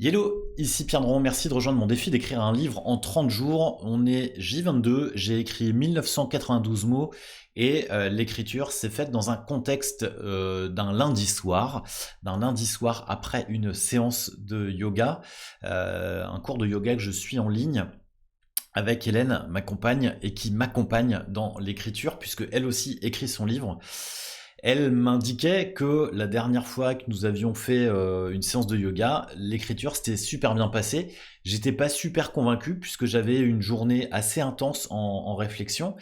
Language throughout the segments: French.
Hello, ici Pierre Dron, merci de rejoindre mon défi d'écrire un livre en 30 jours. On est J22, j'ai écrit 1992 mots et l'écriture s'est faite dans un contexte d'un lundi soir après une séance de yoga, un cours de yoga que je suis en ligne avec Hélène, ma compagne, et qui m'accompagne dans l'écriture puisque elle aussi écrit son livre. Elle m'indiquait que la dernière fois que nous avions fait une séance de yoga, l'écriture s'était super bien passée. J'étais pas super convaincu puisque j'avais une journée assez intense en réflexion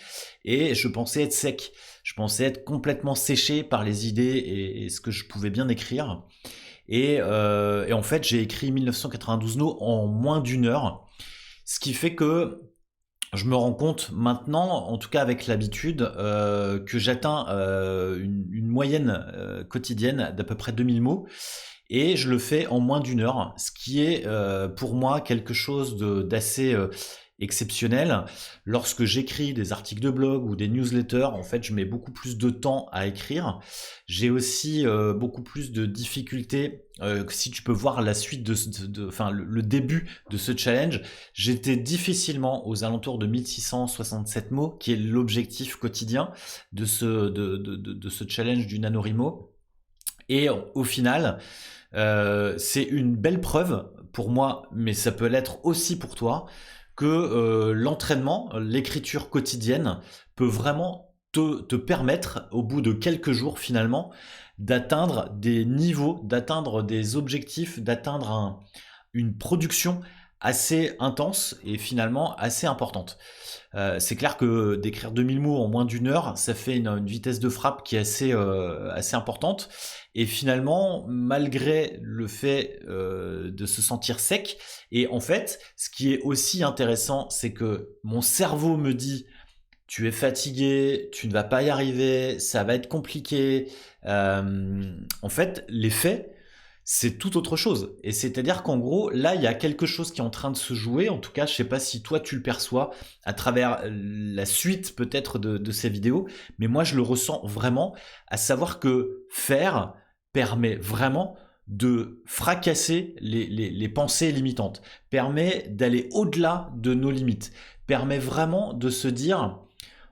et je pensais être sec. Je pensais être complètement séché par les idées et ce que je pouvais bien écrire. Et en fait, j'ai écrit 1992 nots en moins d'une heure. Ce qui fait que je me rends compte maintenant, en tout cas avec l'habitude, que j'atteins une moyenne quotidienne d'à peu près 2000 mots et je le fais en moins d'une heure, ce qui est pour moi quelque chose d'assez exceptionnel. Lorsque j'écris des articles de blog ou des newsletters, en fait, je mets beaucoup plus de temps à écrire. J'ai aussi beaucoup plus de difficultés. Si tu peux voir la suite enfin le début de ce challenge, j'étais difficilement aux alentours de 1667 mots, qui est l'objectif quotidien de ce challenge du NaNoWriMo. Et au final, c'est une belle preuve pour moi, mais ça peut l'être aussi pour toi, que l'entraînement, l'écriture quotidienne peut vraiment te permettre, au bout de quelques jours finalement, d'atteindre des niveaux, d'atteindre des objectifs, d'atteindre une production assez intense et finalement assez importante. C'est clair que d'écrire 2000 mots en moins d'une heure, ça fait une vitesse de frappe qui est assez importante. Et finalement, malgré le fait de se sentir sec, et en fait, ce qui est aussi intéressant, c'est que mon cerveau me dit tu es fatigué, tu ne vas pas y arriver, ça va être compliqué. En fait, les faits, c'est tout autre chose. Et c'est-à-dire qu'en gros, là, il y a quelque chose qui est en train de se jouer. En tout cas, je sais pas si toi tu le perçois à travers la suite peut-être de ces vidéos, mais moi je le ressens vraiment, à savoir que faire permet vraiment de fracasser les pensées limitantes, permet d'aller au-delà de nos limites, permet vraiment de se dire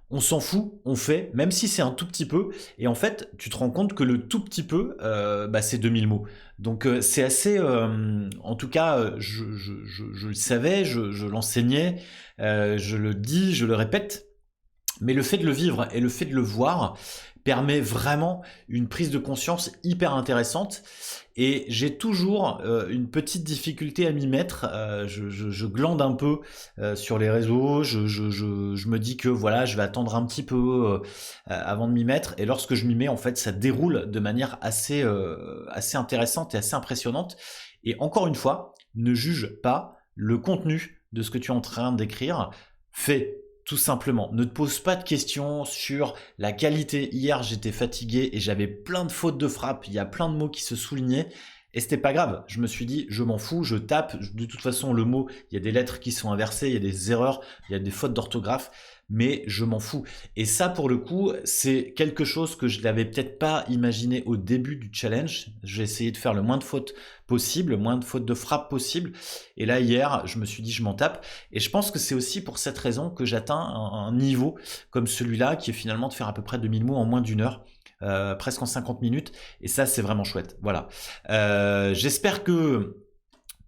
on s'en fout, on fait, même si c'est un tout petit peu, et en fait, tu te rends compte que le tout petit peu, c'est 2000 mots. Donc c'est assez, en tout cas, je le savais, je l'enseignais, je le dis, je le répète, mais le fait de le vivre et le fait de le voir permet vraiment une prise de conscience hyper intéressante. Et j'ai toujours une petite difficulté à m'y mettre. Je glande un peu sur les réseaux. Je me dis que voilà, je vais attendre un petit peu avant de m'y mettre. Et lorsque je m'y mets, en fait, ça déroule de manière assez intéressante et assez impressionnante. Et encore une fois, ne juge pas le contenu de ce que tu es en train d'écrire. Fais tout simplement. Ne te pose pas de questions sur la qualité. Hier, j'étais fatigué et j'avais plein de fautes de frappe. Il y a plein de mots qui se soulignaient. Et c'était pas grave. Je me suis dit, je m'en fous, je tape. De toute façon, le mot, il y a des lettres qui sont inversées, il y a des erreurs, il y a des fautes d'orthographe, mais je m'en fous. Et ça, pour le coup, c'est quelque chose que je n'avais peut-être pas imaginé au début du challenge. J'ai essayé de faire le moins de fautes possible, le moins de fautes de frappe possible. Et là, hier, je me suis dit, je m'en tape. Et je pense que c'est aussi pour cette raison que j'atteins un niveau comme celui-là, qui est finalement de faire à peu près 2000 mots en moins d'une heure. Presque en 50 minutes, et ça c'est vraiment chouette. Voilà. J'espère que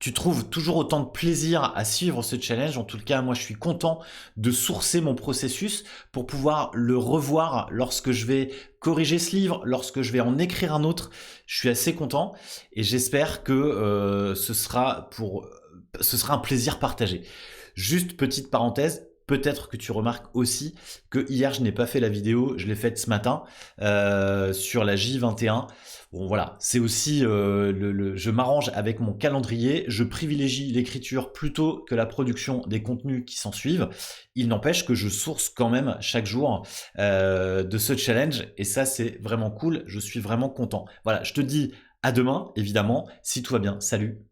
tu trouves toujours autant de plaisir à suivre ce challenge. En tout cas, moi je suis content de sourcer mon processus pour pouvoir le revoir lorsque je vais corriger ce livre, lorsque je vais en écrire un autre. Je suis assez content et j'espère que ce sera un plaisir partagé. Juste petite parenthèse, peut-être que tu remarques aussi que hier je n'ai pas fait la vidéo, je l'ai faite ce matin sur la J21. Bon voilà, c'est aussi je m'arrange avec mon calendrier, je privilégie l'écriture plutôt que la production des contenus qui s'en suivent. Il n'empêche que je source quand même chaque jour de ce challenge et ça c'est vraiment cool, je suis vraiment content. Voilà, je te dis à demain évidemment, si tout va bien. Salut!